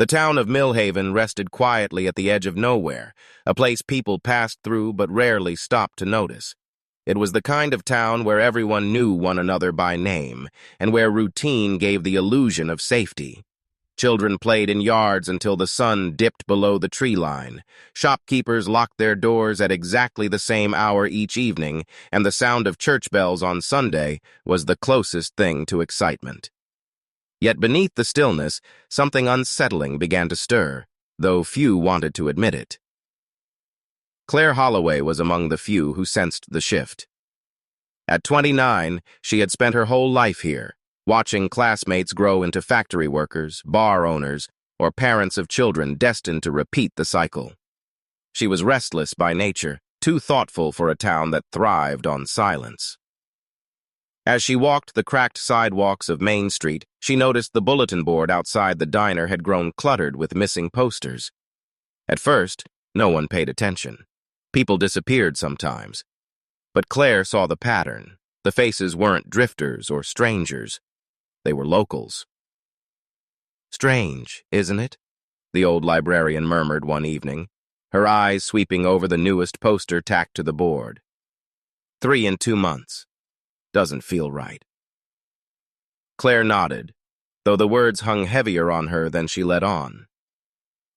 The town of Millhaven rested quietly at the edge of nowhere, a place people passed through but rarely stopped to notice. It was the kind of town where everyone knew one another by name, and where routine gave the illusion of safety. Children played in yards until the sun dipped below the tree line. Shopkeepers locked their doors at exactly the same hour each evening, and the sound of church bells on Sunday was the closest thing to excitement. Yet beneath the stillness, something unsettling began to stir, though few wanted to admit it. Claire Holloway was among the few who sensed the shift. At 29, she had spent her whole life here, watching classmates grow into factory workers, bar owners, or parents of children destined to repeat the cycle. She was restless by nature, too thoughtful for a town that thrived on silence. As she walked the cracked sidewalks of Main Street, she noticed the bulletin board outside the diner had grown cluttered with missing posters. At first, no one paid attention. People disappeared sometimes. But Claire saw the pattern. The faces weren't drifters or strangers. They were locals. "Strange, isn't it?" the old librarian murmured one evening, her eyes sweeping over the newest poster tacked to the board. 3 in 2 months. Doesn't feel right. Claire nodded, though the words hung heavier on her than she let on.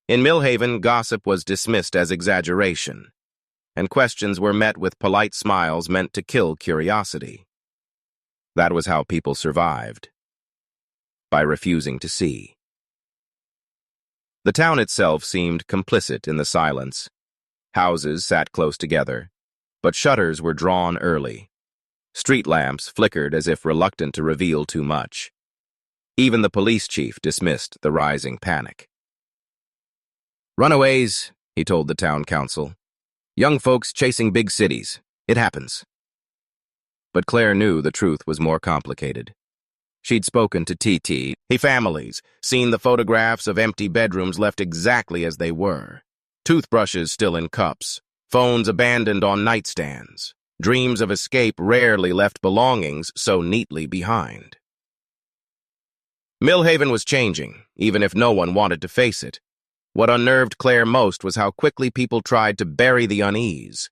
In Millhaven, gossip was dismissed as exaggeration, and questions were met with polite smiles meant to kill curiosity. That was how people survived, by refusing to see. The town itself seemed complicit in the silence. Houses sat close together, but shutters were drawn early. Street lamps flickered as if reluctant to reveal too much. Even the police chief dismissed the rising panic. "Runaways," he told the town council. "Young folks chasing big cities. It happens." But Claire knew the truth was more complicated. She'd spoken to T.T. families, seen the photographs of empty bedrooms left exactly as they were, toothbrushes still in cups, phones abandoned on nightstands. Dreams of escape rarely left belongings so neatly behind. Millhaven was changing, even if no one wanted to face it. What unnerved Claire most was how quickly people tried to bury the unease.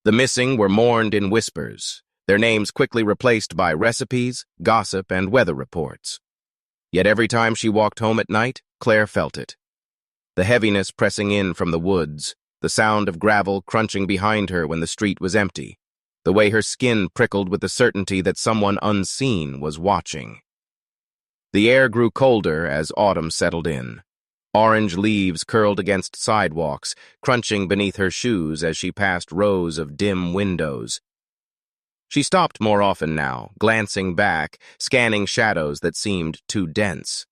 The missing were mourned in whispers, their names quickly replaced by recipes, gossip, and weather reports. Yet every time she walked home at night, Claire felt it. The heaviness pressing in from the woods, the sound of gravel crunching behind her when the street was empty, the way her skin prickled with the certainty that someone unseen was watching. The air grew colder as autumn settled in. Orange leaves curled against sidewalks, crunching beneath her shoes as she passed rows of dim windows. She stopped more often now, glancing back, scanning shadows that seemed too dense.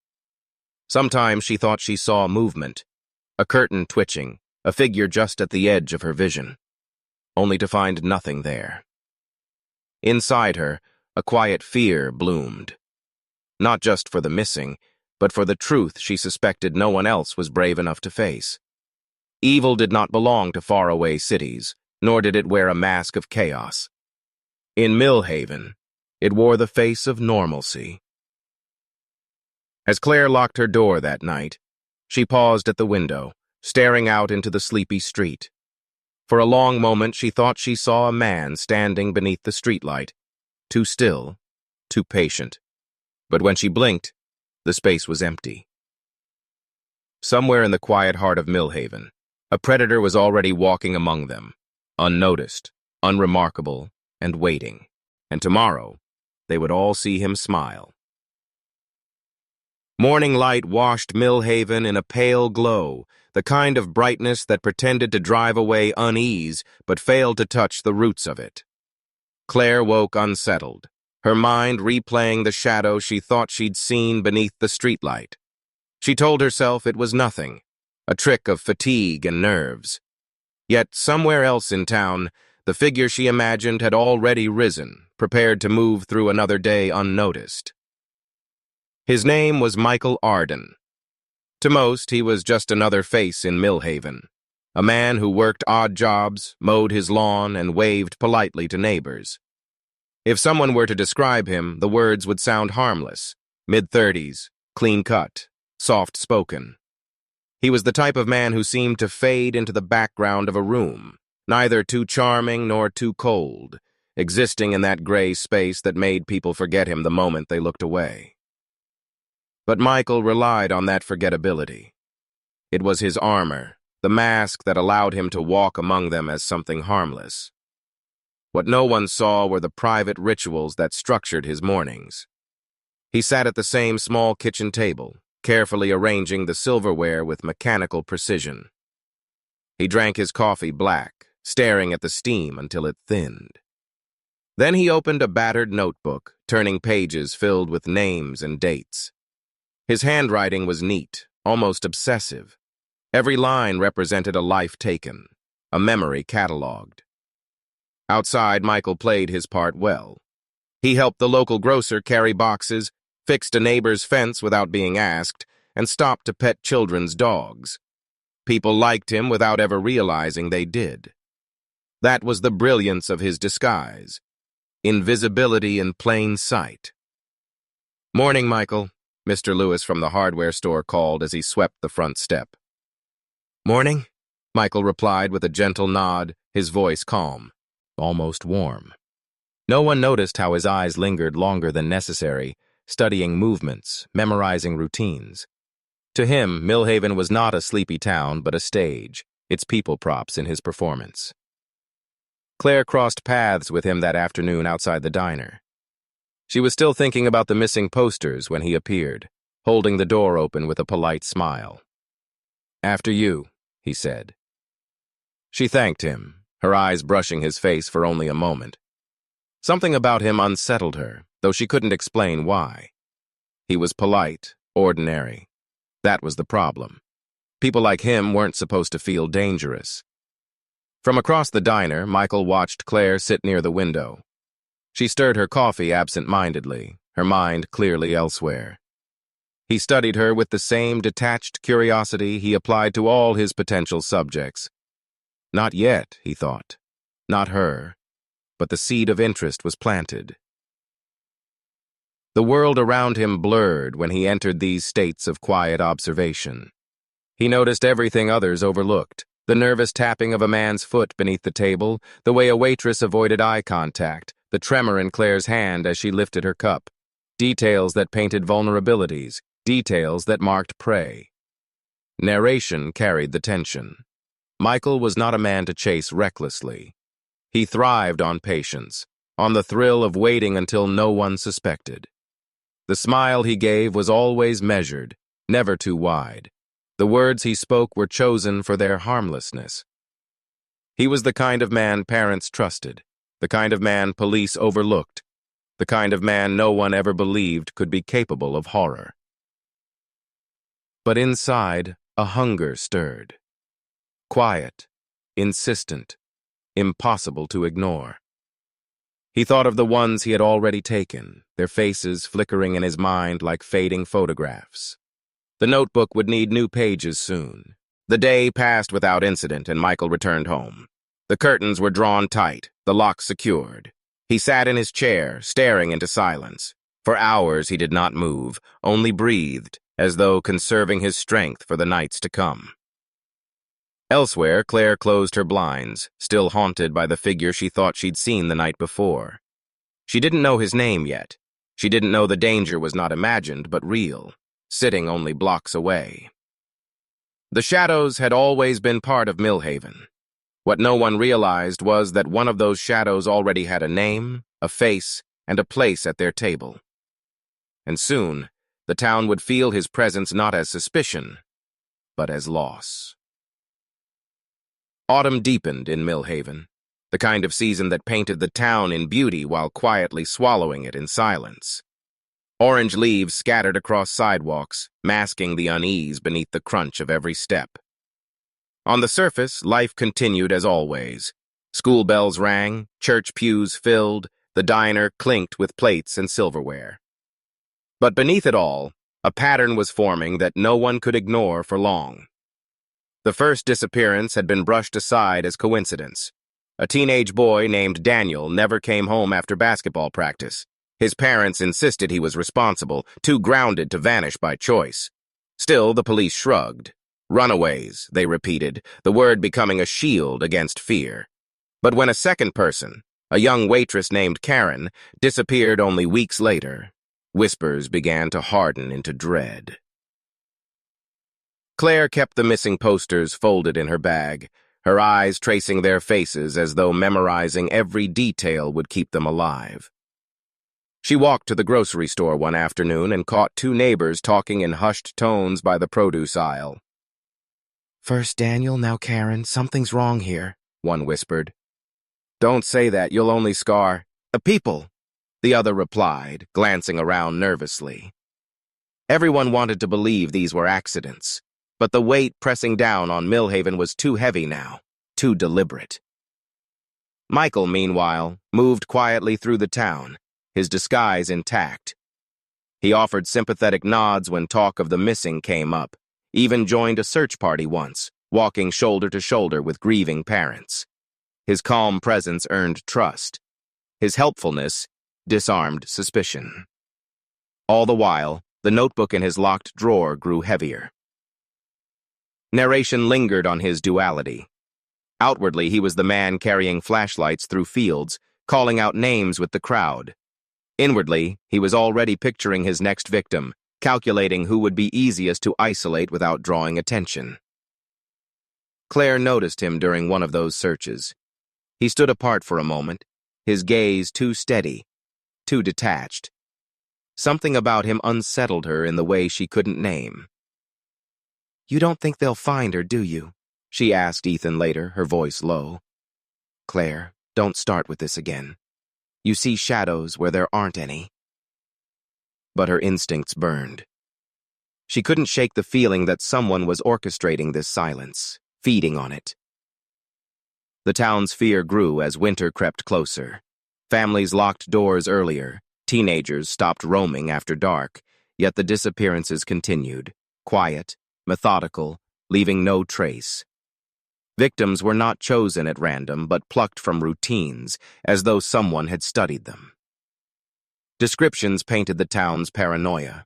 Sometimes she thought she saw movement, a curtain twitching, a figure just at the edge of her vision, only to find nothing there. Inside her, a quiet fear bloomed. Not just for the missing, but for the truth she suspected no one else was brave enough to face. Evil did not belong to faraway cities, nor did it wear a mask of chaos. In Millhaven, it wore the face of normalcy. As Claire locked her door that night, she paused at the window, staring out into the sleepy street. For a long moment, she thought she saw a man standing beneath the streetlight, too still, too patient. But when she blinked, the space was empty. Somewhere in the quiet heart of Millhaven, a predator was already walking among them, unnoticed, unremarkable, and waiting. And tomorrow, they would all see him smile. Morning light washed Millhaven in a pale glow, the kind of brightness that pretended to drive away unease but failed to touch the roots of it. Claire woke unsettled, her mind replaying the shadow she thought she'd seen beneath the streetlight. She told herself it was nothing, a trick of fatigue and nerves. Yet somewhere else in town, the figure she imagined had already risen, prepared to move through another day unnoticed. His name was Michael Arden. To most, he was just another face in Millhaven, a man who worked odd jobs, mowed his lawn, and waved politely to neighbors. If someone were to describe him, the words would sound harmless: mid-30s, clean-cut, soft-spoken. He was the type of man who seemed to fade into the background of a room, neither too charming nor too cold, existing in that gray space that made people forget him the moment they looked away. But Michael relied on that forgettability. It was his armor, the mask that allowed him to walk among them as something harmless. What no one saw were the private rituals that structured his mornings. He sat at the same small kitchen table, carefully arranging the silverware with mechanical precision. He drank his coffee black, staring at the steam until it thinned. Then he opened a battered notebook, turning pages filled with names and dates. His handwriting was neat, almost obsessive. Every line represented a life taken, a memory cataloged. Outside, Michael played his part well. He helped the local grocer carry boxes, fixed a neighbor's fence without being asked, and stopped to pet children's dogs. People liked him without ever realizing they did. That was the brilliance of his disguise. Invisibility in plain sight. "Morning, Michael," Mr. Lewis from the hardware store called as he swept the front step. "Morning," Michael replied with a gentle nod, his voice calm, almost warm. No one noticed how his eyes lingered longer than necessary, studying movements, memorizing routines. To him, Millhaven was not a sleepy town, but a stage, its people props in his performance. Claire crossed paths with him that afternoon outside the diner. She was still thinking about the missing posters when he appeared, holding the door open with a polite smile. "After you," he said. She thanked him, her eyes brushing his face for only a moment. Something about him unsettled her, though she couldn't explain why. He was polite, ordinary. That was the problem. People like him weren't supposed to feel dangerous. From across the diner, Michael watched Claire sit near the window. She stirred her coffee absent-mindedly, her mind clearly elsewhere. He studied her with the same detached curiosity he applied to all his potential subjects. Not yet, he thought. Not her. But the seed of interest was planted. The world around him blurred when he entered these states of quiet observation. He noticed everything others overlooked. The nervous tapping of a man's foot beneath the table, the way a waitress avoided eye contact, the tremor in Claire's hand as she lifted her cup. Details that painted vulnerabilities, details that marked prey. Narration carried the tension. Michael was not a man to chase recklessly. He thrived on patience, on the thrill of waiting until no one suspected. The smile he gave was always measured, never too wide. The words he spoke were chosen for their harmlessness. He was the kind of man parents trusted, the kind of man police overlooked, the kind of man no one ever believed could be capable of horror. But inside, a hunger stirred. Quiet, insistent, impossible to ignore. He thought of the ones he had already taken, their faces flickering in his mind like fading photographs. The notebook would need new pages soon. The day passed without incident, and Michael returned home. The curtains were drawn tight, the lock secured. He sat in his chair, staring into silence. For hours he did not move, only breathed, as though conserving his strength for the nights to come. Elsewhere, Claire closed her blinds, still haunted by the figure she thought she'd seen the night before. She didn't know his name yet. She didn't know the danger was not imagined, but real, sitting only blocks away. The shadows had always been part of Millhaven. What no one realized was that one of those shadows already had a name, a face, and a place at their table. And soon, the town would feel his presence not as suspicion, but as loss. Autumn deepened in Millhaven, the kind of season that painted the town in beauty while quietly swallowing it in silence. Orange leaves scattered across sidewalks, masking the unease beneath the crunch of every step. On the surface, life continued as always. School bells rang, church pews filled, the diner clinked with plates and silverware. But beneath it all, a pattern was forming that no one could ignore for long. The first disappearance had been brushed aside as coincidence. A teenage boy named Daniel never came home after basketball practice. His parents insisted he was responsible, too grounded to vanish by choice. Still, the police shrugged. Runaways, they repeated, the word becoming a shield against fear. But when a second person, a young waitress named Karen, disappeared only weeks later, whispers began to harden into dread. Claire kept the missing posters folded in her bag, her eyes tracing their faces as though memorizing every detail would keep them alive. She walked to the grocery store one afternoon and caught two neighbors talking in hushed tones by the produce aisle. "First Daniel, now Karen, something's wrong here," one whispered. "Don't say that, you'll only scar the people," the other replied, glancing around nervously. Everyone wanted to believe these were accidents, but the weight pressing down on Millhaven was too heavy now, too deliberate. Michael, meanwhile, moved quietly through the town, his disguise intact. He offered sympathetic nods when talk of the missing came up, even joined a search party once, walking shoulder to shoulder with grieving parents. His calm presence earned trust. His helpfulness disarmed suspicion. All the while, the notebook in his locked drawer grew heavier. Narration lingered on his duality. Outwardly, he was the man carrying flashlights through fields, calling out names with the crowd. Inwardly, he was already picturing his next victim, calculating who would be easiest to isolate without drawing attention. Claire noticed him during one of those searches. He stood apart for a moment, his gaze too steady, too detached. Something about him unsettled her in the way she couldn't name. "You don't think they'll find her, do you?" she asked Ethan later, her voice low. "Claire, don't start with this again. You see shadows where there aren't any." But her instincts burned. She couldn't shake the feeling that someone was orchestrating this silence, feeding on it. The town's fear grew as winter crept closer. Families locked doors earlier, teenagers stopped roaming after dark, yet the disappearances continued, quiet, methodical, leaving no trace. Victims were not chosen at random, but plucked from routines, as though someone had studied them. Descriptions painted the town's paranoia.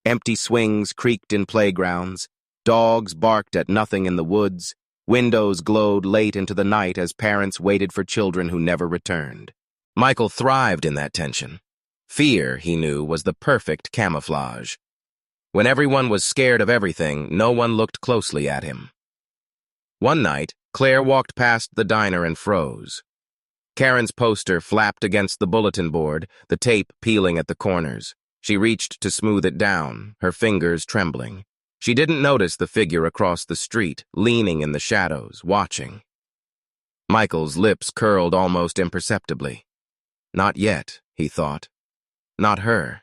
Empty swings creaked in playgrounds, dogs barked at nothing in the woods, windows glowed late into the night as parents waited for children who never returned. Michael thrived in that tension. Fear, he knew, was the perfect camouflage. When everyone was scared of everything, no one looked closely at him. One night, Claire walked past the diner and froze. Karen's poster flapped against the bulletin board, the tape peeling at the corners. She reached to smooth it down, her fingers trembling. She didn't notice the figure across the street, leaning in the shadows, watching. Michael's lips curled almost imperceptibly. Not yet, he thought. Not her.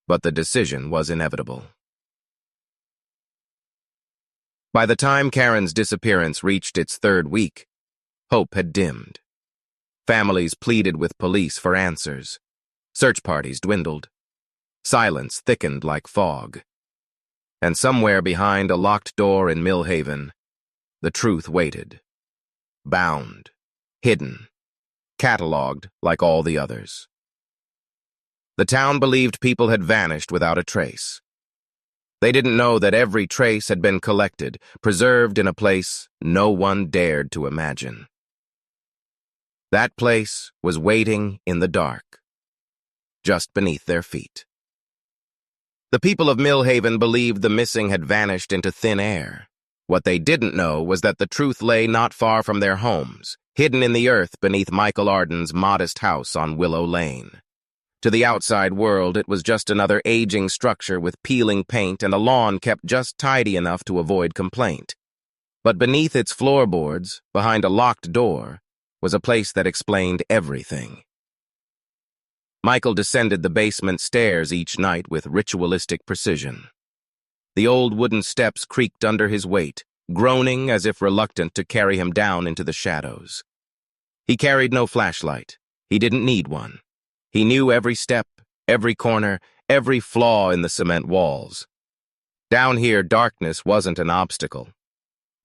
But the decision was inevitable. By the time Karen's disappearance reached its third week, hope had dimmed. Families pleaded with police for answers. Search parties dwindled. Silence thickened like fog. And somewhere behind a locked door in Millhaven, the truth waited. Bound, hidden, catalogued like all the others. The town believed people had vanished without a trace. They didn't know that every trace had been collected, preserved in a place no one dared to imagine. That place was waiting in the dark, just beneath their feet. The people of Millhaven believed the missing had vanished into thin air. What they didn't know was that the truth lay not far from their homes, hidden in the earth beneath Michael Arden's modest house on Willow Lane. To the outside world, it was just another aging structure with peeling paint and a lawn kept just tidy enough to avoid complaint. But beneath its floorboards, behind a locked door, was a place that explained everything. Michael descended the basement stairs each night with ritualistic precision. The old wooden steps creaked under his weight, groaning as if reluctant to carry him down into the shadows. He carried no flashlight. He didn't need one. He knew every step, every corner, every flaw in the cement walls. Down here, darkness wasn't an obstacle.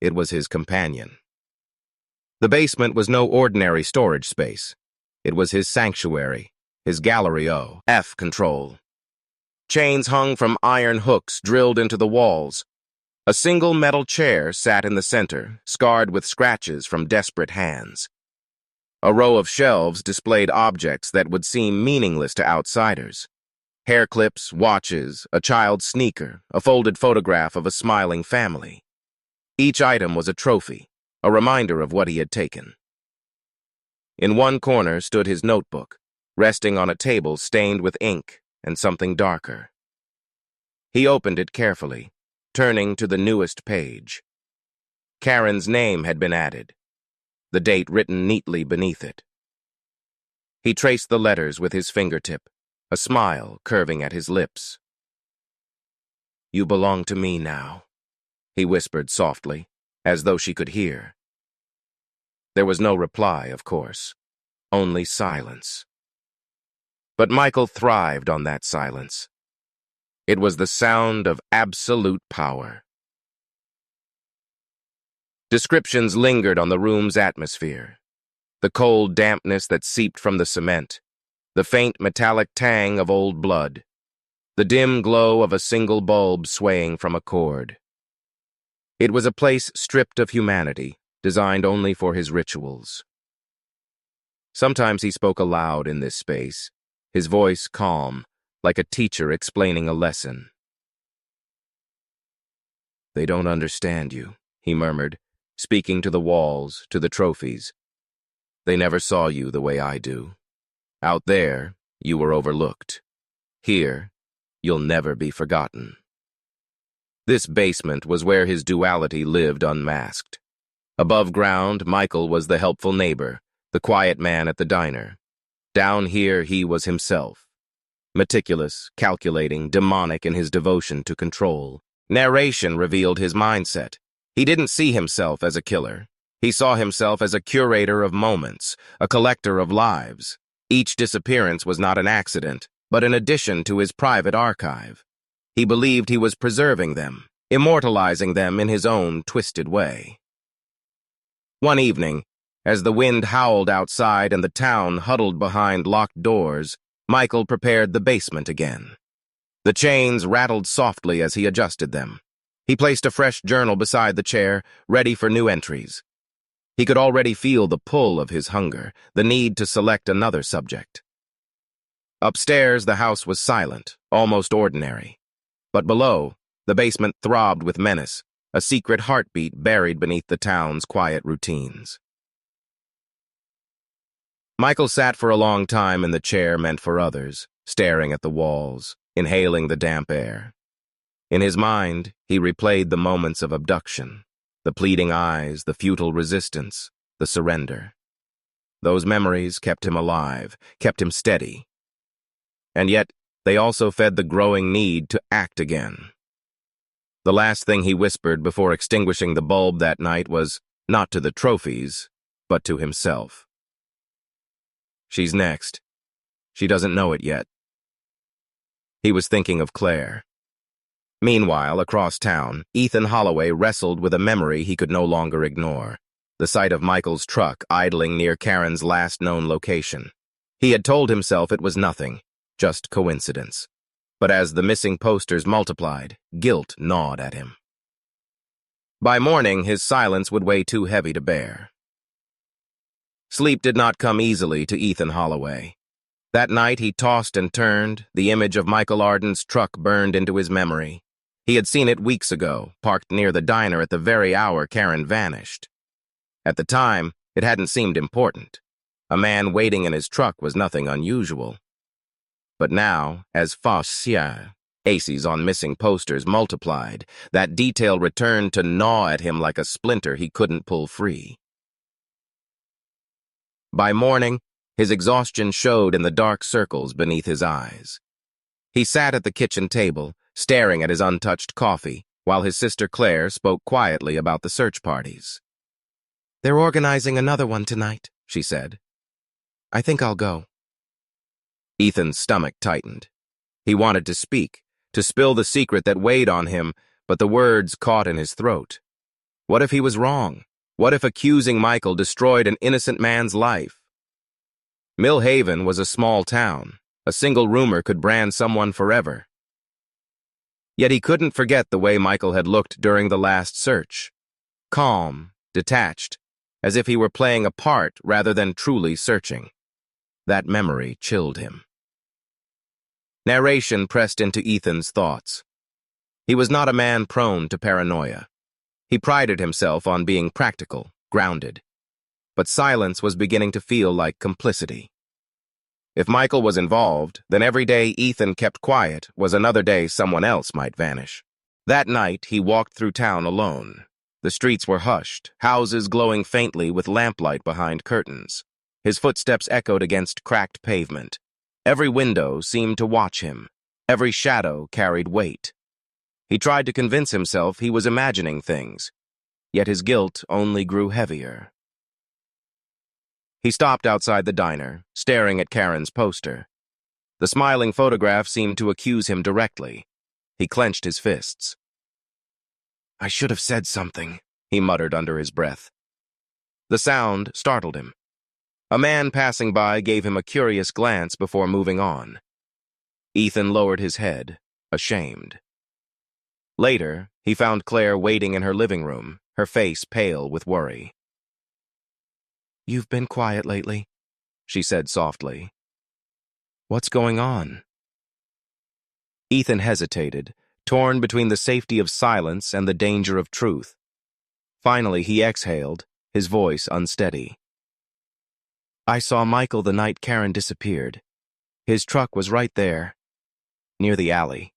It was his companion. The basement was no ordinary storage space. It was his sanctuary, his gallery F control. Chains hung from iron hooks drilled into the walls. A single metal chair sat in the center, scarred with scratches from desperate hands. A row of shelves displayed objects that would seem meaningless to outsiders. Hair clips, watches, a child's sneaker, a folded photograph of a smiling family. Each item was a trophy, a reminder of what he had taken. In one corner stood his notebook, resting on a table stained with ink and something darker. He opened it carefully, turning to the newest page. Karen's name had been added, the date written neatly beneath it. He traced the letters with his fingertip, a smile curving at his lips. "You belong to me now," he whispered softly, as though she could hear. There was no reply, of course, only silence. But Michael thrived on that silence. It was the sound of absolute power. Descriptions lingered on the room's atmosphere. The cold dampness that seeped from the cement, the faint metallic tang of old blood, the dim glow of a single bulb swaying from a cord. It was a place stripped of humanity, designed only for his rituals. Sometimes he spoke aloud in this space, his voice calm, like a teacher explaining a lesson. "They don't understand you," he murmured, speaking to the walls, to the trophies. "They never saw you the way I do. Out there, you were overlooked. Here, you'll never be forgotten." This basement was where his duality lived unmasked. Above ground, Michael was the helpful neighbor, the quiet man at the diner. Down here, he was himself. Meticulous, calculating, demonic in his devotion to control. Narration revealed his mindset. He didn't see himself as a killer. He saw himself as a curator of moments, a collector of lives. Each disappearance was not an accident, but an addition to his private archive. He believed he was preserving them, immortalizing them in his own twisted way. One evening, as the wind howled outside and the town huddled behind locked doors, Michael prepared the basement again. The chains rattled softly as he adjusted them. He placed a fresh journal beside the chair, ready for new entries. He could already feel the pull of his hunger, the need to select another subject. Upstairs, the house was silent, almost ordinary. But below, the basement throbbed with menace, a secret heartbeat buried beneath the town's quiet routines. Michael sat for a long time in the chair meant for others, staring at the walls, inhaling the damp air. In his mind, he replayed the moments of abduction, the pleading eyes, the futile resistance, the surrender. Those memories kept him alive, kept him steady. And yet, they also fed the growing need to act again. The last thing he whispered before extinguishing the bulb that night was not to the trophies, but to himself. "She's next. She doesn't know it yet." He was thinking of Claire. Meanwhile, across town, Ethan Holloway wrestled with a memory he could no longer ignore, the sight of Michael's truck idling near Karen's last known location. He had told himself it was nothing, just coincidence. But as the missing posters multiplied, guilt gnawed at him. By morning, his silence would weigh too heavy to bear. Sleep did not come easily to Ethan Holloway. That night he tossed and turned, the image of Michael Arden's truck burned into his memory. He had seen it weeks ago, parked near the diner at the very hour Karen vanished. At the time, it hadn't seemed important. A man waiting in his truck was nothing unusual. But now, as aces on missing posters multiplied, that detail returned to gnaw at him like a splinter he couldn't pull free. By morning, his exhaustion showed in the dark circles beneath his eyes. He sat at the kitchen table, staring at his untouched coffee, while his sister Claire spoke quietly about the search parties. "They're organizing another one tonight," she said. "I think I'll go." Ethan's stomach tightened. He wanted to speak, to spill the secret that weighed on him, but the words caught in his throat. What if he was wrong? What if accusing Michael destroyed an innocent man's life? Mill Haven was a small town. A single rumor could brand someone forever. Yet he couldn't forget the way Michael had looked during the last search. Calm, detached, as if he were playing a part rather than truly searching. That memory chilled him. Narration pressed into Ethan's thoughts. He was not a man prone to paranoia. He prided himself on being practical, grounded. But silence was beginning to feel like complicity. If Michael was involved, then every day Ethan kept quiet was another day someone else might vanish. That night, he walked through town alone. The streets were hushed, houses glowing faintly with lamplight behind curtains. His footsteps echoed against cracked pavement. Every window seemed to watch him. Every shadow carried weight. He tried to convince himself he was imagining things, yet his guilt only grew heavier. He stopped outside the diner, staring at Karen's poster. The smiling photograph seemed to accuse him directly. He clenched his fists. "I should have said something," he muttered under his breath. The sound startled him. A man passing by gave him a curious glance before moving on. Ethan lowered his head, ashamed. Later, he found Claire waiting in her living room, her face pale with worry. "You've been quiet lately," she said softly. "What's going on?" Ethan hesitated, torn between the safety of silence and the danger of truth. Finally, he exhaled, his voice unsteady. "I saw Michael the night Karen disappeared. His truck was right there, near the alley."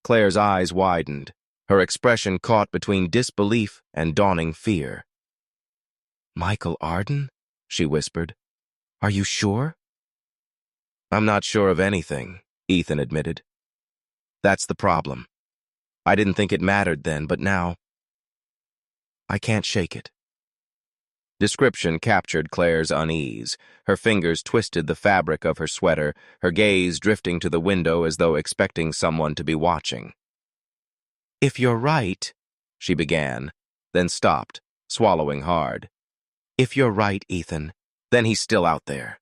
Claire's eyes widened, her expression caught between disbelief and dawning fear. "Michael Arden?" she whispered. "Are you sure?" "I'm not sure of anything," Ethan admitted. "That's the problem. I didn't think it mattered then, but now I can't shake it." Description captured Claire's unease. Her fingers twisted the fabric of her sweater, her gaze drifting to the window as though expecting someone to be watching. "If you're right," she began, then stopped, swallowing hard. "If you're right, Ethan, then he's still out there."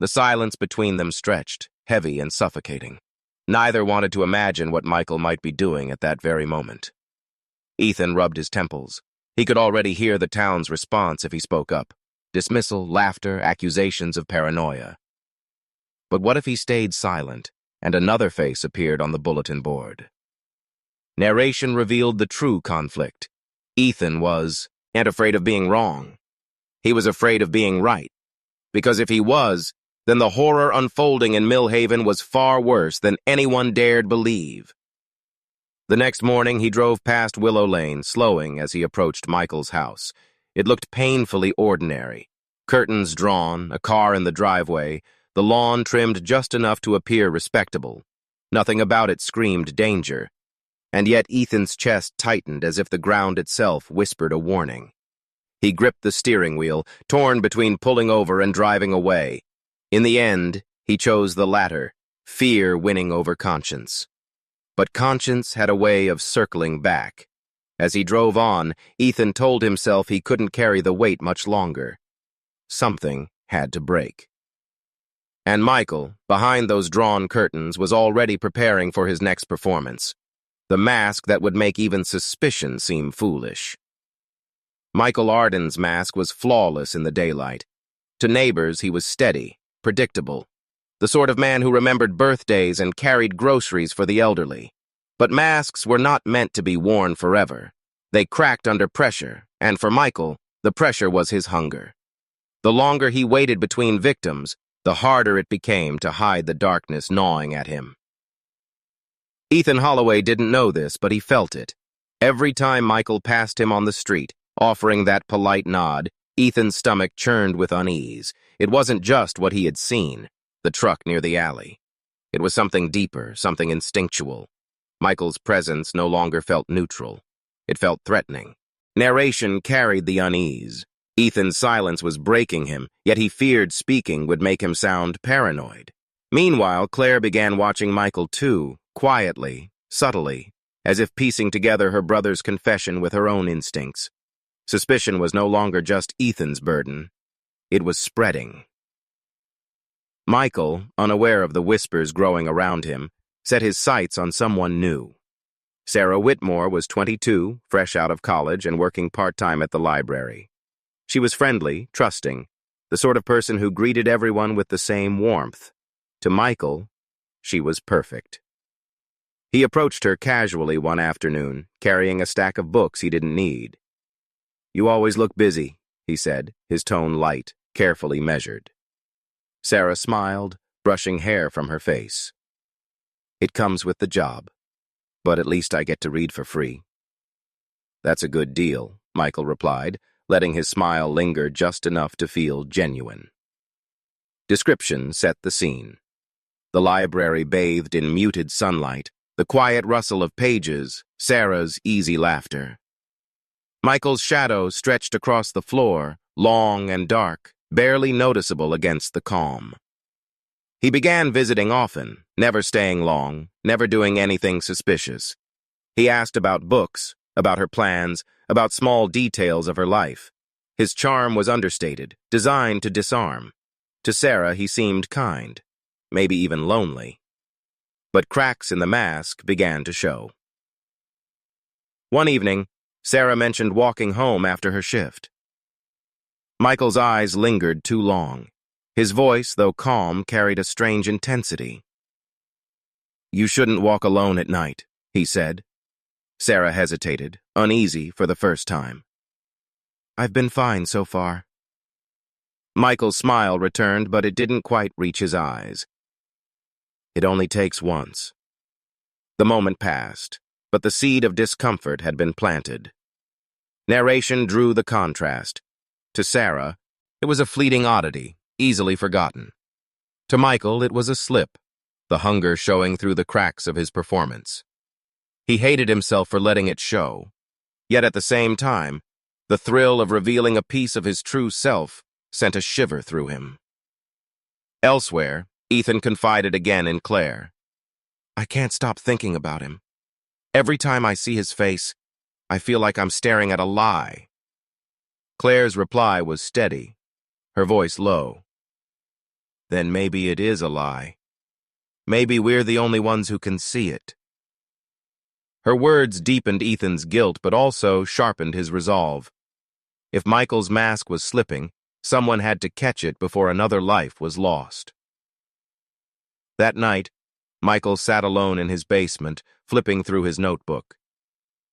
The silence between them stretched, heavy and suffocating. Neither wanted to imagine what Michael might be doing at that very moment. Ethan rubbed his temples. He could already hear the town's response if he spoke up. Dismissal, laughter, accusations of paranoia. But what if he stayed silent, and another face appeared on the bulletin board? Narration revealed the true conflict. Ethan was afraid of being wrong. He was afraid of being right. Because if he was, then the horror unfolding in Millhaven was far worse than anyone dared believe. The next morning, he drove past Willow Lane, slowing as he approached Michael's house. It looked painfully ordinary. Curtains drawn, a car in the driveway, the lawn trimmed just enough to appear respectable. Nothing about it screamed danger. And yet Ethan's chest tightened as if the ground itself whispered a warning. He gripped the steering wheel, torn between pulling over and driving away. In the end, he chose the latter, fear winning over conscience. But conscience had a way of circling back. As he drove on, Ethan told himself he couldn't carry the weight much longer. Something had to break. And Michael, behind those drawn curtains, was already preparing for his next performance. The mask that would make even suspicion seem foolish. Michael Arden's mask was flawless in the daylight. To neighbors, he was steady, predictable. The sort of man who remembered birthdays and carried groceries for the elderly. But masks were not meant to be worn forever. They cracked under pressure, and for Michael, the pressure was his hunger. The longer he waited between victims, the harder it became to hide the darkness gnawing at him. Ethan Holloway didn't know this, but he felt it. Every time Michael passed him on the street, offering that polite nod, Ethan's stomach churned with unease. It wasn't just what he had seen, the truck near the alley. It was something deeper, something instinctual. Michael's presence no longer felt neutral. It felt threatening. Narration carried the unease. Ethan's silence was breaking him, yet he feared speaking would make him sound paranoid. Meanwhile, Claire began watching Michael too, quietly, subtly, as if piecing together her brother's confession with her own instincts. Suspicion was no longer just Ethan's burden. It was spreading. Michael, unaware of the whispers growing around him, set his sights on someone new. Sarah Whitmore was 22, fresh out of college and working part-time at the library. She was friendly, trusting, the sort of person who greeted everyone with the same warmth. To Michael, she was perfect. He approached her casually one afternoon, carrying a stack of books he didn't need. "You always look busy," he said, his tone light, carefully measured. Sarah smiled, brushing hair from her face. "It comes with the job, but at least I get to read for free." "That's a good deal," Michael replied, letting his smile linger just enough to feel genuine. Description set the scene. The library bathed in muted sunlight, the quiet rustle of pages, Sarah's easy laughter. Michael's shadow stretched across the floor, long and dark, barely noticeable against the calm. He began visiting often, never staying long, never doing anything suspicious. He asked about books, about her plans, about small details of her life. His charm was understated, designed to disarm. To Sarah, he seemed kind, maybe even lonely. But cracks in the mask began to show. One evening, Sarah mentioned walking home after her shift. Michael's eyes lingered too long. His voice, though calm, carried a strange intensity. "You shouldn't walk alone at night," he said. Sarah hesitated, uneasy for the first time. "I've been fine so far." Michael's smile returned, but it didn't quite reach his eyes. "It only takes once." The moment passed, but the seed of discomfort had been planted. Narration drew the contrast. To Sarah, it was a fleeting oddity, easily forgotten. To Michael, it was a slip, the hunger showing through the cracks of his performance. He hated himself for letting it show, yet at the same time, the thrill of revealing a piece of his true self sent a shiver through him. Elsewhere, Ethan confided again in Claire. "I can't stop thinking about him. Every time I see his face, I feel like I'm staring at a lie." Claire's reply was steady, her voice low. "Then maybe it is a lie. Maybe we're the only ones who can see it." Her words deepened Ethan's guilt, but also sharpened his resolve. If Michael's mask was slipping, someone had to catch it before another life was lost. That night, Michael sat alone in his basement, flipping through his notebook.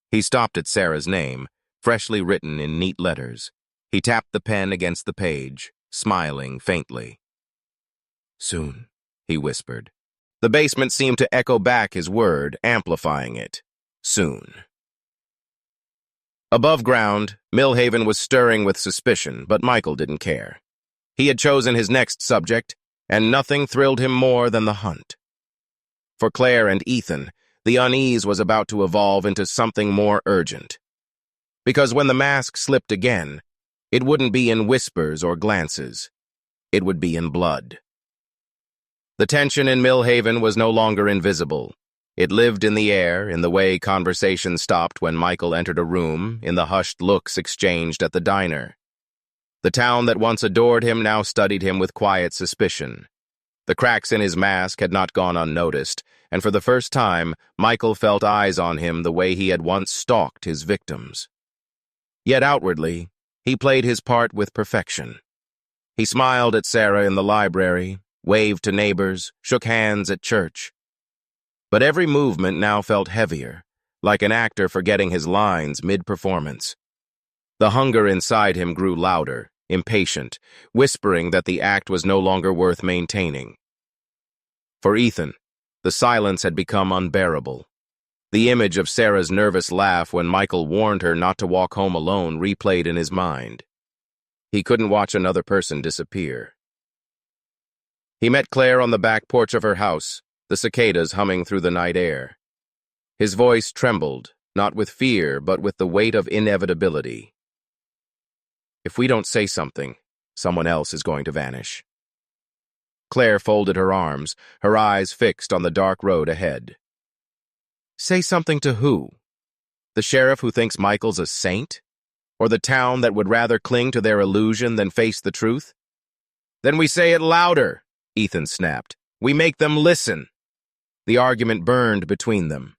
He stopped at Sarah's name, freshly written in neat letters. He tapped the pen against the page, smiling faintly. "Soon," he whispered. The basement seemed to echo back his word, amplifying it. Soon. Above ground, Millhaven was stirring with suspicion, but Michael didn't care. He had chosen his next subject, and nothing thrilled him more than the hunt. For Claire and Ethan, the unease was about to evolve into something more urgent. Because when the mask slipped again, it wouldn't be in whispers or glances. It would be in blood. The tension in Millhaven was no longer invisible. It lived in the air, in the way conversation stopped when Michael entered a room, in the hushed looks exchanged at the diner. The town that once adored him now studied him with quiet suspicion. The cracks in his mask had not gone unnoticed, and for the first time, Michael felt eyes on him the way he had once stalked his victims. Yet outwardly, he played his part with perfection. He smiled at Sarah in the library, waved to neighbors, shook hands at church. But every movement now felt heavier, like an actor forgetting his lines mid-performance. The hunger inside him grew louder, impatient, whispering that the act was no longer worth maintaining. For Ethan, the silence had become unbearable. The image of Sarah's nervous laugh when Michael warned her not to walk home alone replayed in his mind. He couldn't watch another person disappear. He met Claire on the back porch of her house, the cicadas humming through the night air. His voice trembled, not with fear, but with the weight of inevitability. "If we don't say something, someone else is going to vanish." Claire folded her arms, her eyes fixed on the dark road ahead. "Say something to who? The sheriff who thinks Michael's a saint? Or the town that would rather cling to their illusion than face the truth?" "Then we say it louder," Ethan snapped. "We make them listen." The argument burned between them.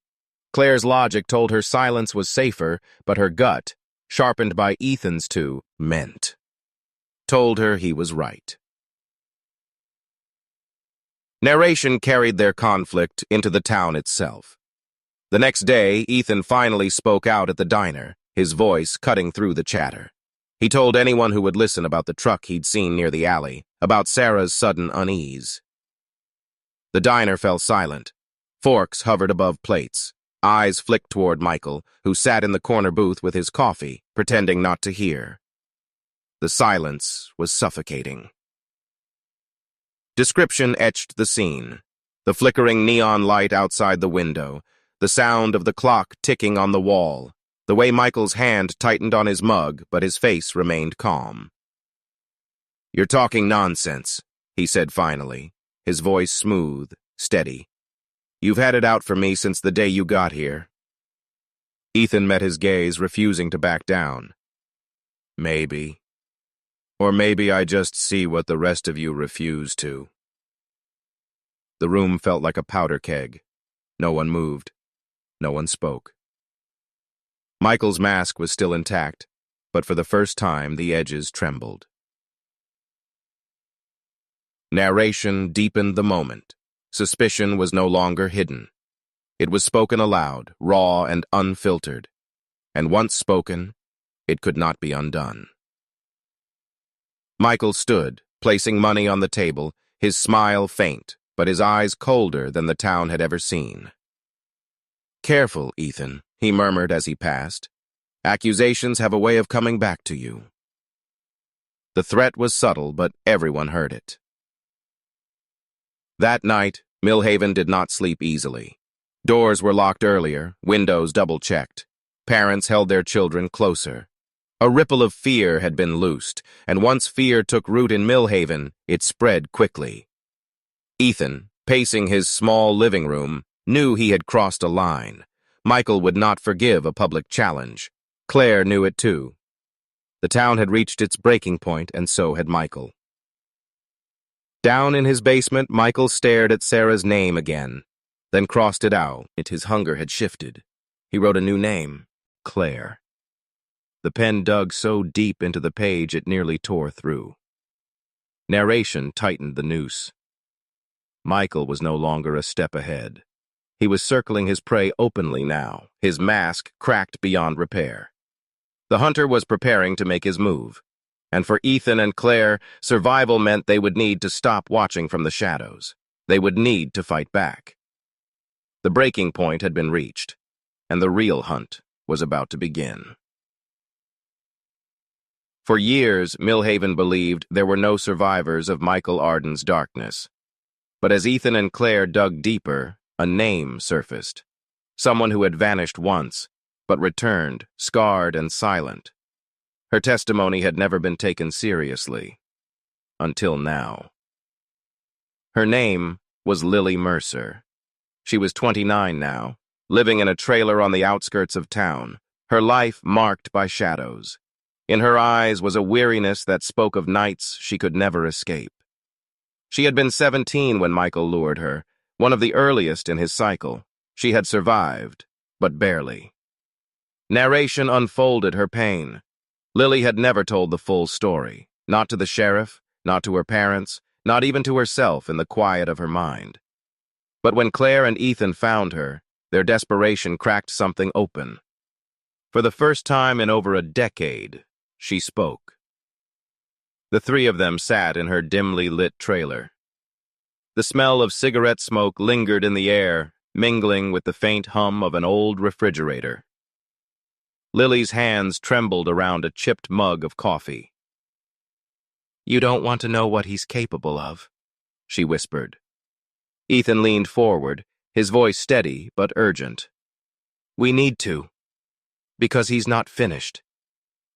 Claire's logic told her silence was safer, but her gut, sharpened by Ethan's told her he was right. Narration carried their conflict into the town itself. The next day, Ethan finally spoke out at the diner, his voice cutting through the chatter. He told anyone who would listen about the truck he'd seen near the alley, about Sarah's sudden unease. The diner fell silent. Forks hovered above plates. Eyes flicked toward Michael, who sat in the corner booth with his coffee, pretending not to hear. The silence was suffocating. Description etched the scene. The flickering neon light outside the window, the sound of the clock ticking on the wall, the way Michael's hand tightened on his mug, but his face remained calm. "You're talking nonsense," he said finally, his voice smooth, steady. "You've had it out for me since the day you got here." Ethan met his gaze, refusing to back down. "Maybe. Or maybe I just see what the rest of you refuse to." The room felt like a powder keg. No one moved. No one spoke. Michael's mask was still intact, but for the first time the edges trembled. Narration deepened the moment. Suspicion was no longer hidden. It was spoken aloud, raw and unfiltered. And once spoken, it could not be undone. Michael stood, placing money on the table, his smile faint, but his eyes colder than the town had ever seen. "Careful, Ethan," he murmured as he passed. "Accusations have a way of coming back to you." The threat was subtle, but everyone heard it. That night, Millhaven did not sleep easily. Doors were locked earlier, windows double-checked. Parents held their children closer. A ripple of fear had been loosed, and once fear took root in Millhaven, it spread quickly. Ethan, pacing his small living room, knew he had crossed a line. Michael would not forgive a public challenge. Claire knew it too. The town had reached its breaking point, and so had Michael. Down in his basement, Michael stared at Sarah's name again, then crossed it out. His hunger had shifted. He wrote a new name, Claire. The pen dug so deep into the page it nearly tore through. Narration tightened the noose. Michael was no longer a step ahead. He was circling his prey openly now, his mask cracked beyond repair. The hunter was preparing to make his move. And for Ethan and Claire, survival meant they would need to stop watching from the shadows. They would need to fight back. The breaking point had been reached, and the real hunt was about to begin. For years, Millhaven believed there were no survivors of Michael Arden's darkness. But as Ethan and Claire dug deeper, a name surfaced. Someone who had vanished once, but returned, scarred and silent. Her testimony had never been taken seriously. Until now. Her name was Lily Mercer. She was 29 now, living in a trailer on the outskirts of town, her life marked by shadows. In her eyes was a weariness that spoke of nights she could never escape. She had been 17 when Michael lured her, one of the earliest in his cycle. She had survived, but barely. Narration unfolded her pain. Lily had never told the full story, not to the sheriff, not to her parents, not even to herself in the quiet of her mind. But when Claire and Ethan found her, their desperation cracked something open. For the first time in over a decade, she spoke. The three of them sat in her dimly lit trailer. The smell of cigarette smoke lingered in the air, mingling with the faint hum of an old refrigerator. Lily's hands trembled around a chipped mug of coffee. "You don't want to know what he's capable of," she whispered. Ethan leaned forward, his voice steady but urgent. "We need to. Because he's not finished.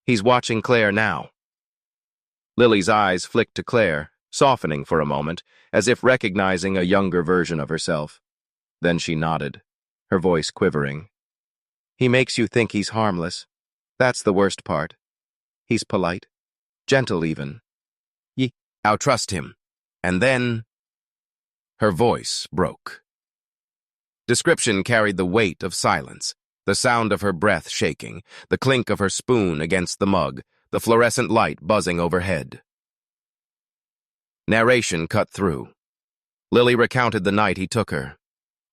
He's watching Claire now." Lily's eyes flicked to Claire, softening for a moment, as if recognizing a younger version of herself. Then she nodded, her voice quivering. "He makes you think he's harmless. That's the worst part. He's polite, gentle even. I'll trust him. And then..." Her voice broke. Description carried the weight of silence, the sound of her breath shaking, the clink of her spoon against the mug, the fluorescent light buzzing overhead. Narration cut through. Lily recounted the night he took her.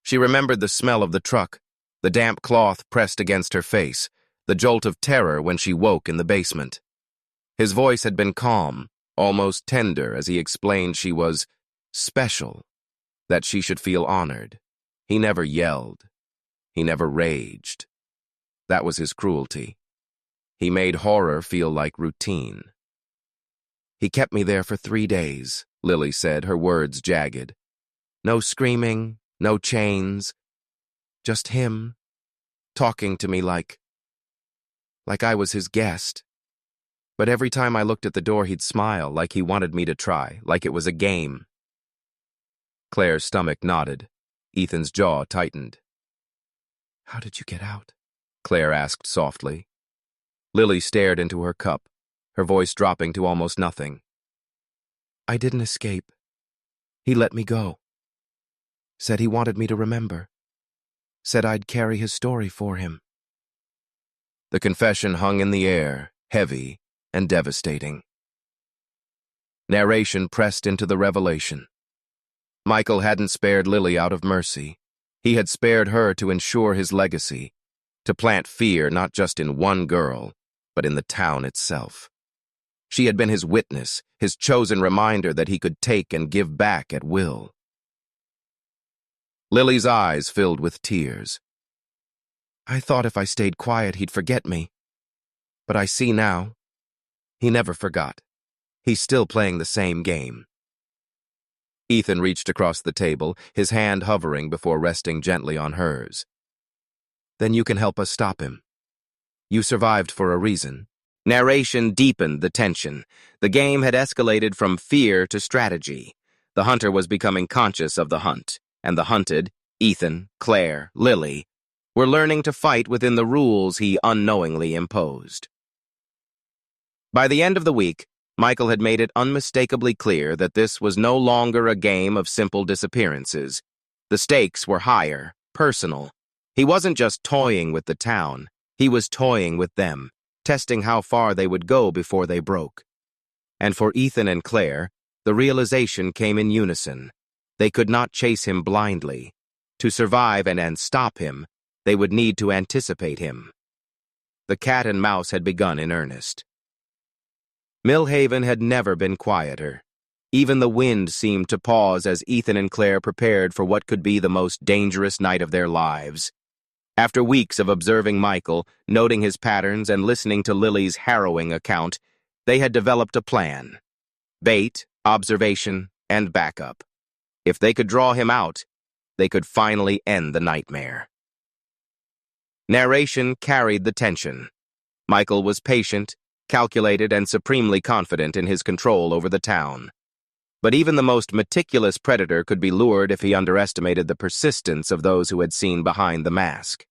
She remembered the smell of the truck, the damp cloth pressed against her face, the jolt of terror when she woke in the basement. His voice had been calm, almost tender, as he explained she was special, that she should feel honored. He never yelled. He never raged. That was his cruelty. He made horror feel like routine. He kept me there for 3 days, Lily said, her words jagged. No screaming, no chains, just him, talking to me like I was his guest. But every time I looked at the door, he'd smile, like he wanted me to try, like it was a game. Claire's stomach nodded. Ethan's jaw tightened. How did you get out? Claire asked softly. Lily stared into her cup, her voice dropping to almost nothing. I didn't escape. He let me go. Said he wanted me to remember. Said I'd carry his story for him. The confession hung in the air, heavy and devastating. Narration pressed into the revelation. Michael hadn't spared Lily out of mercy. He had spared her to ensure his legacy, to plant fear not just in one girl, but in the town itself. She had been his witness, his chosen reminder that he could take and give back at will. Lily's eyes filled with tears. I thought if I stayed quiet, he'd forget me. But I see now. He never forgot. He's still playing the same game. Ethan reached across the table, his hand hovering before resting gently on hers. Then you can help us stop him. You survived for a reason. Narration deepened the tension. The game had escalated from fear to strategy. The hunter was becoming conscious of the hunt, and the hunted, Ethan, Claire, Lily, were learning to fight within the rules he unknowingly imposed. By the end of the week, Michael had made it unmistakably clear that this was no longer a game of simple disappearances. The stakes were higher, personal. He wasn't just toying with the town, he was toying with them, testing how far they would go before they broke. And for Ethan and Claire, the realization came in unison. They could not chase him blindly. To survive and stop him, they would need to anticipate him. The cat and mouse had begun in earnest. Millhaven had never been quieter. Even the wind seemed to pause as Ethan and Claire prepared for what could be the most dangerous night of their lives. After weeks of observing Michael, noting his patterns, and listening to Lily's harrowing account, they had developed a plan. Bait, observation, and backup. If they could draw him out, they could finally end the nightmare. Narration carried the tension. Michael was patient, calculated, and supremely confident in his control over the town. But even the most meticulous predator could be lured if he underestimated the persistence of those who had seen behind the mask.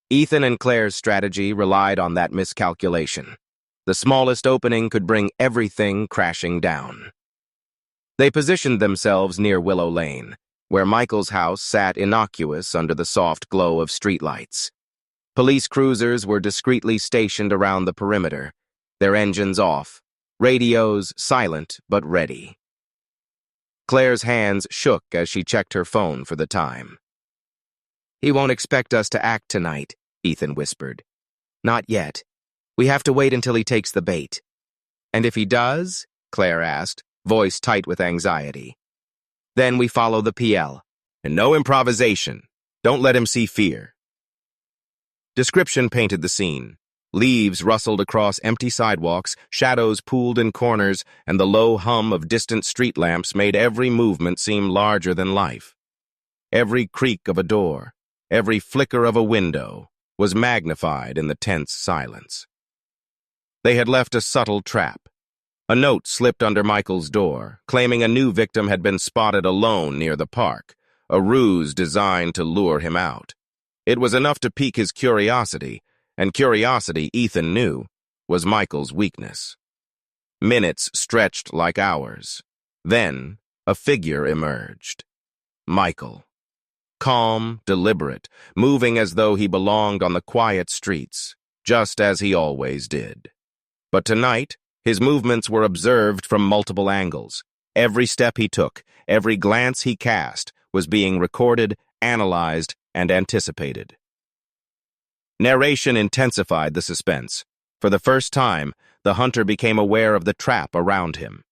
Ethan and Claire's strategy relied on that miscalculation. The smallest opening could bring everything crashing down. They positioned themselves near Willow Lane, where Michael's house sat innocuous under the soft glow of streetlights. Police cruisers were discreetly stationed around the perimeter, their engines off, radios silent but ready. Claire's hands shook as she checked her phone for the time. He won't expect us to act tonight, Ethan whispered. Not yet. We have to wait until he takes the bait. And if he does? Claire asked, voice tight with anxiety. Then we follow the PL. And no improvisation. Don't let him see fear. Description painted the scene. Leaves rustled across empty sidewalks, shadows pooled in corners, and the low hum of distant street lamps made every movement seem larger than life. Every creak of a door, every flicker of a window, was magnified in the tense silence. They had left a subtle trap. A note slipped under Michael's door, claiming a new victim had been spotted alone near the park, a ruse designed to lure him out. It was enough to pique his curiosity, and curiosity, Ethan knew, was Michael's weakness. Minutes stretched like hours. Then, a figure emerged. Michael. calm, deliberate, moving as though he belonged on the quiet streets, just as he always did. But tonight, his movements were observed from multiple angles. Every step he took, every glance he cast, was being recorded, analyzed, and anticipated. Narration intensified the suspense. For the first time, the hunter became aware of the trap around him.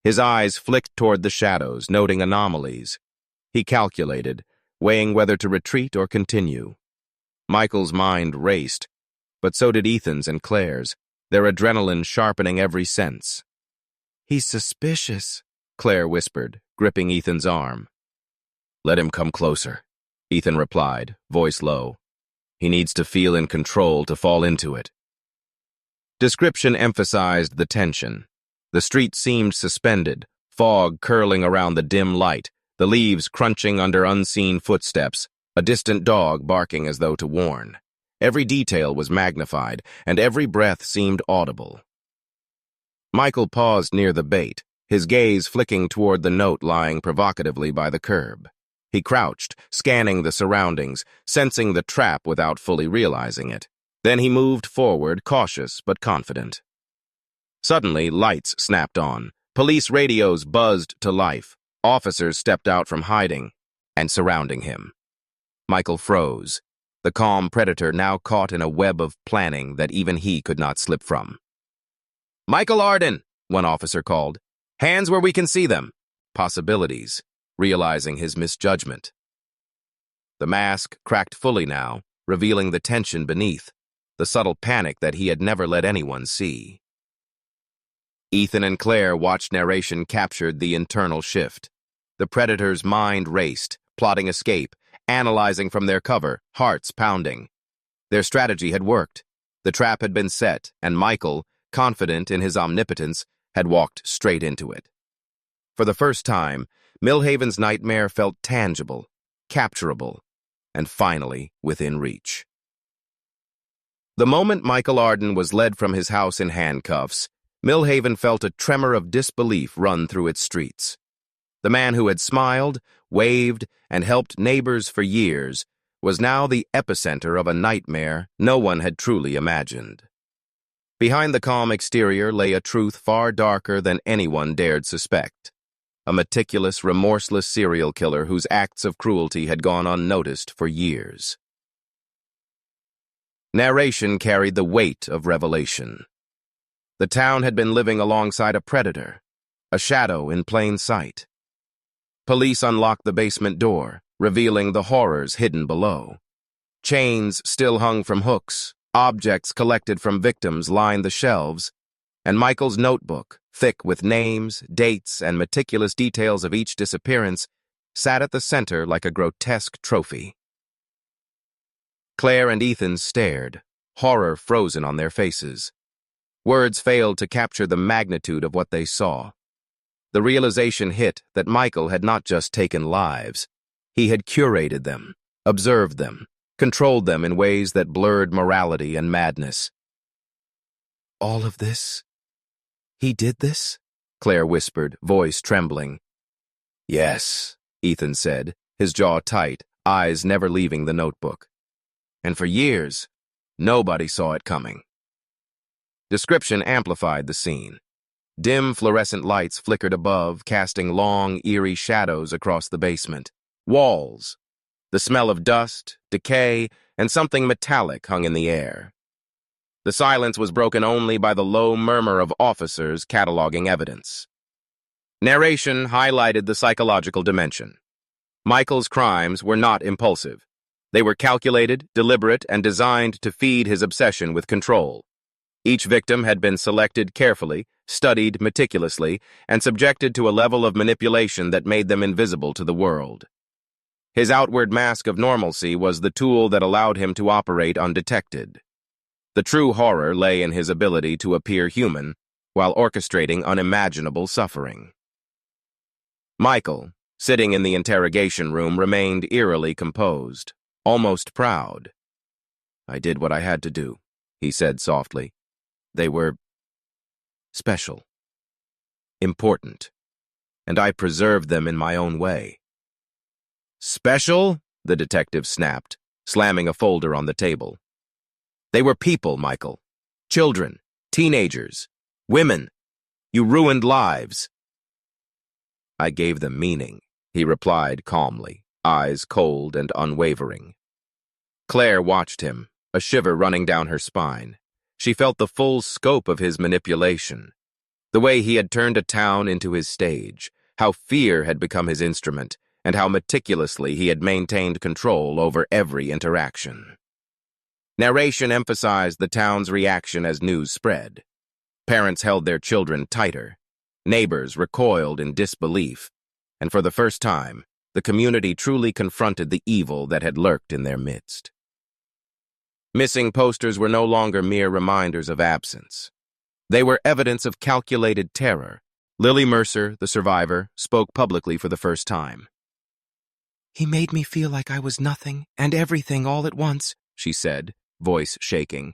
His eyes flicked toward the shadows, noting anomalies. He calculated, weighing whether to retreat or continue. Michael's mind raced, but so did Ethan's and Claire's, their adrenaline sharpening every sense. "He's suspicious," Claire whispered, gripping Ethan's arm. "Let him come closer," Ethan replied, voice low. "He needs to feel in control to fall into it." Description emphasized the tension. The street seemed suspended, fog curling around the dim light, the leaves crunching under unseen footsteps, a distant dog barking as though to warn. Every detail was magnified, and every breath seemed audible. Michael paused near the bait, his gaze flicking toward the note lying provocatively by the curb. He crouched, scanning the surroundings, sensing the trap without fully realizing it. Then he moved forward, cautious but confident. Suddenly, lights snapped on. Police radios buzzed to life. Officers stepped out from hiding and surrounding him. Michael froze, the calm predator now caught in a web of planning that even he could not slip from. "Michael Arden," one officer called. "Hands where we can see them." Possibilities, realizing his misjudgment. The mask cracked fully now, revealing the tension beneath, the subtle panic that he had never let anyone see. Ethan and Claire watched narration captured the internal shift. The predator's mind raced, plotting escape, analyzing from their cover, hearts pounding. Their strategy had worked. The trap had been set, and Michael, confident in his omnipotence, had walked straight into it. For the first time, Millhaven's nightmare felt tangible, capturable, and finally within reach. The moment Michael Arden was led from his house in handcuffs, Millhaven felt a tremor of disbelief run through its streets. The man who had smiled, waved, and helped neighbors for years was now the epicenter of a nightmare no one had truly imagined. Behind the calm exterior lay a truth far darker than anyone dared suspect. A meticulous, remorseless serial killer whose acts of cruelty had gone unnoticed for years. Narration carried the weight of revelation. The town had been living alongside a predator, a shadow in plain sight. Police unlocked the basement door, revealing the horrors hidden below. Chains still hung from hooks, objects collected from victims lined the shelves, and Michael's notebook, thick with names, dates, and meticulous details of each disappearance, sat at the center like a grotesque trophy. Claire and Ethan stared, horror frozen on their faces. Words failed to capture the magnitude of what they saw. The realization hit that Michael had not just taken lives. He had curated them, observed them, controlled them in ways that blurred morality and madness. "All of this? He did this?" Claire whispered, voice trembling. "Yes," Ethan said, his jaw tight, eyes never leaving the notebook. "And for years, nobody saw it coming." Description amplified the scene. Dim fluorescent lights flickered above, casting long, eerie shadows across the basement. Walls. The smell of dust, decay, and something metallic hung in the air. The silence was broken only by the low murmur of officers cataloging evidence. Narration highlighted the psychological dimension. Michael's crimes were not impulsive. They were calculated, deliberate, and designed to feed his obsession with control. Each victim had been selected carefully, studied meticulously, and subjected to a level of manipulation that made them invisible to the world. His outward mask of normalcy was the tool that allowed him to operate undetected. The true horror lay in his ability to appear human while orchestrating unimaginable suffering. Michael, sitting in the interrogation room, remained eerily composed, almost proud. "I did what I had to do," he said softly. "They were special, important, and I preserved them in my own way." "Special?" the detective snapped, slamming a folder on the table. They were people, Michael. Children, teenagers, women. You ruined lives. I gave them meaning, he replied calmly, eyes cold and unwavering. Claire watched him, a shiver running down her spine. She felt the full scope of his manipulation, the way he had turned a town into his stage, how fear had become his instrument, and how meticulously he had maintained control over every interaction. Narration emphasized the town's reaction as news spread. Parents held their children tighter. Neighbors recoiled in disbelief, and for the first time, the community truly confronted the evil that had lurked in their midst. Missing posters were no longer mere reminders of absence. They were evidence of calculated terror. Lily Mercer, the survivor, spoke publicly for the first time. "He made me feel like I was nothing and everything all at once," she said, voice shaking.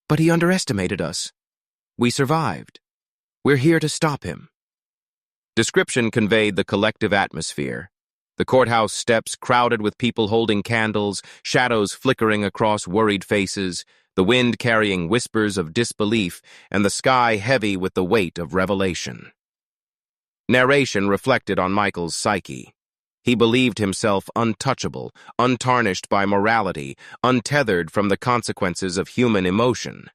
"But he underestimated us. We survived. We're here to stop him." Description conveyed the collective atmosphere. The courthouse steps crowded with people holding candles, shadows flickering across worried faces, the wind carrying whispers of disbelief, and the sky heavy with the weight of revelation. Narration reflected on Michael's psyche. He believed himself untouchable, untarnished by morality, untethered from the consequences of human emotion.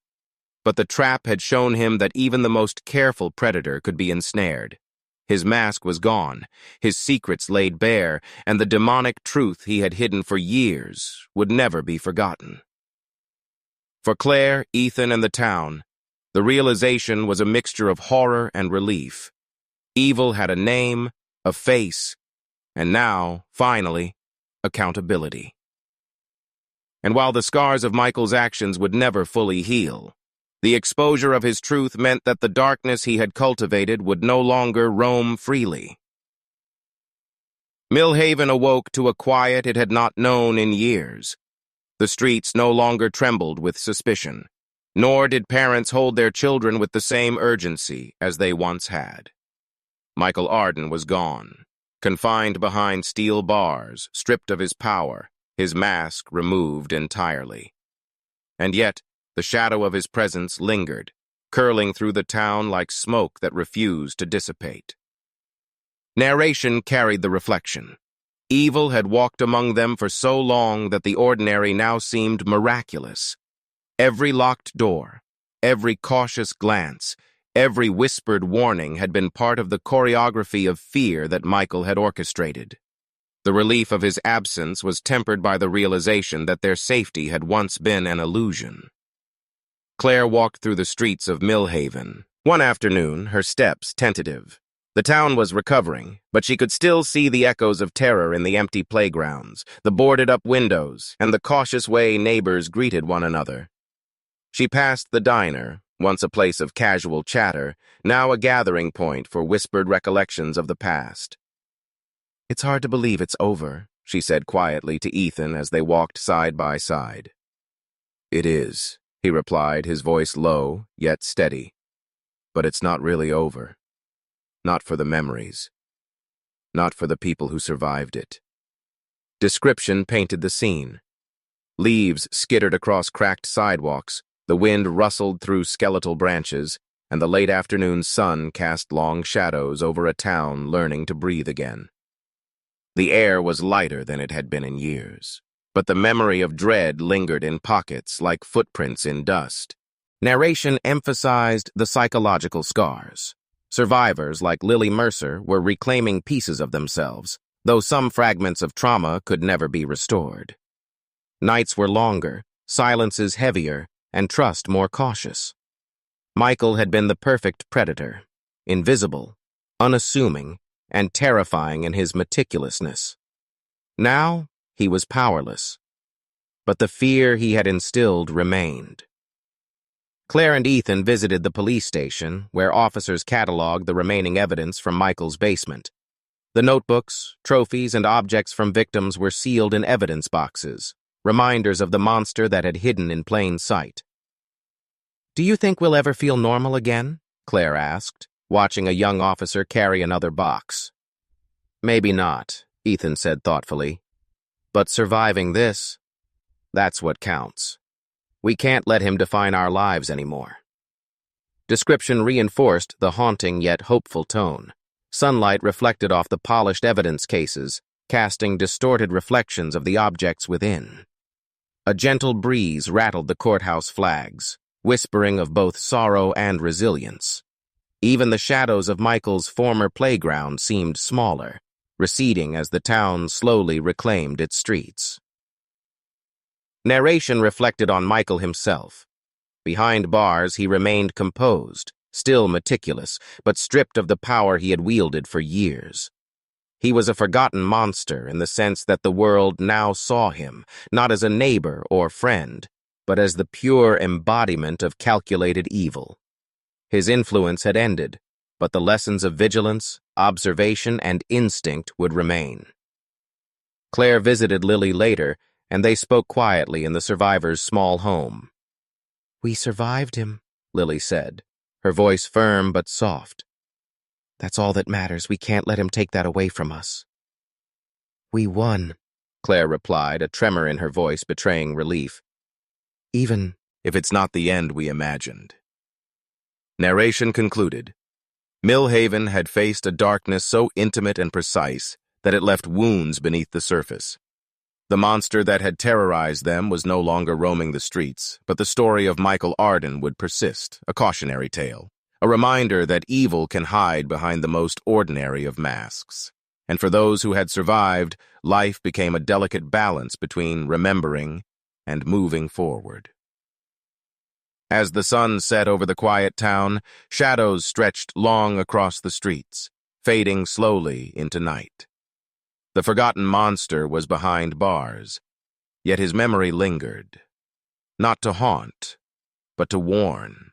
But the trap had shown him that even the most careful predator could be ensnared. His mask was gone, his secrets laid bare, and the demonic truth he had hidden for years would never be forgotten. For Claire, Ethan, and the town, the realization was a mixture of horror and relief. Evil had a name, a face, and now, finally, accountability. And while the scars of Michael's actions would never fully heal, the exposure of his truth meant that the darkness he had cultivated would no longer roam freely. Millhaven awoke to a quiet it had not known in years. The streets no longer trembled with suspicion, nor did parents hold their children with the same urgency as they once had. Michael Arden was gone, confined behind steel bars, stripped of his power, his mask removed entirely. And yet, the shadow of his presence lingered, curling through the town like smoke that refused to dissipate. Narration carried the reflection. Evil had walked among them for so long that the ordinary now seemed miraculous. Every locked door, every cautious glance, every whispered warning had been part of the choreography of fear that Michael had orchestrated. The relief of his absence was tempered by the realization that their safety had once been an illusion. Claire walked through the streets of Millhaven. One afternoon, her steps tentative. The town was recovering, but she could still see the echoes of terror in the empty playgrounds, the boarded-up windows, and the cautious way neighbors greeted one another. She passed the diner, once a place of casual chatter, now a gathering point for whispered recollections of the past. "It's hard to believe it's over," she said quietly to Ethan as they walked side by side. "It is," he replied, his voice low, yet steady. "But it's not really over. Not for the memories. Not for the people who survived it." Description painted the scene. Leaves skittered across cracked sidewalks, the wind rustled through skeletal branches, and the late afternoon sun cast long shadows over a town learning to breathe again. The air was lighter than it had been in years, but the memory of dread lingered in pockets like footprints in dust. Narration emphasized the psychological scars. Survivors like Lily Mercer were reclaiming pieces of themselves, though some fragments of trauma could never be restored. Nights were longer, silences heavier, and trust more cautious. Michael had been the perfect predator, invisible, unassuming, and terrifying in his meticulousness. Now, he was powerless, but the fear he had instilled remained. Claire and Ethan visited the police station, where officers cataloged the remaining evidence from Michael's basement. The notebooks, trophies, and objects from victims were sealed in evidence boxes, reminders of the monster that had hidden in plain sight. "Do you think we'll ever feel normal again?" Claire asked, watching a young officer carry another box. "Maybe not," Ethan said thoughtfully. But surviving this, that's what counts. We can't let him define our lives anymore. Description reinforced the haunting yet hopeful tone. Sunlight reflected off the polished evidence cases, casting distorted reflections of the objects within. A gentle breeze rattled the courthouse flags, whispering of both sorrow and resilience. Even the shadows of Michael's former playground seemed smaller, receding as the town slowly reclaimed its streets. Narration reflected on Michael himself. Behind bars, he remained composed, still meticulous, but stripped of the power he had wielded for years. He was a forgotten monster in the sense that the world now saw him, not as a neighbor or friend, but as the pure embodiment of calculated evil. His influence had ended, but the lessons of vigilance, observation, and instinct would remain. Claire visited Lily later, and they spoke quietly in the survivor's small home. "We survived him," Lily said, her voice firm but soft. "That's all that matters. We can't let him take that away from us." "We won," Claire replied, a tremor in her voice betraying relief. "Even if it's not the end we imagined." Narration concluded. Millhaven had faced a darkness so intimate and precise that it left wounds beneath the surface. The monster that had terrorized them was no longer roaming the streets, but the story of Michael Arden would persist, a cautionary tale, a reminder that evil can hide behind the most ordinary of masks. And for those who had survived, life became a delicate balance between remembering and moving forward. As the sun set over the quiet town, shadows stretched long across the streets, fading slowly into night. The forgotten monster was behind bars, yet his memory lingered, not to haunt, but to warn.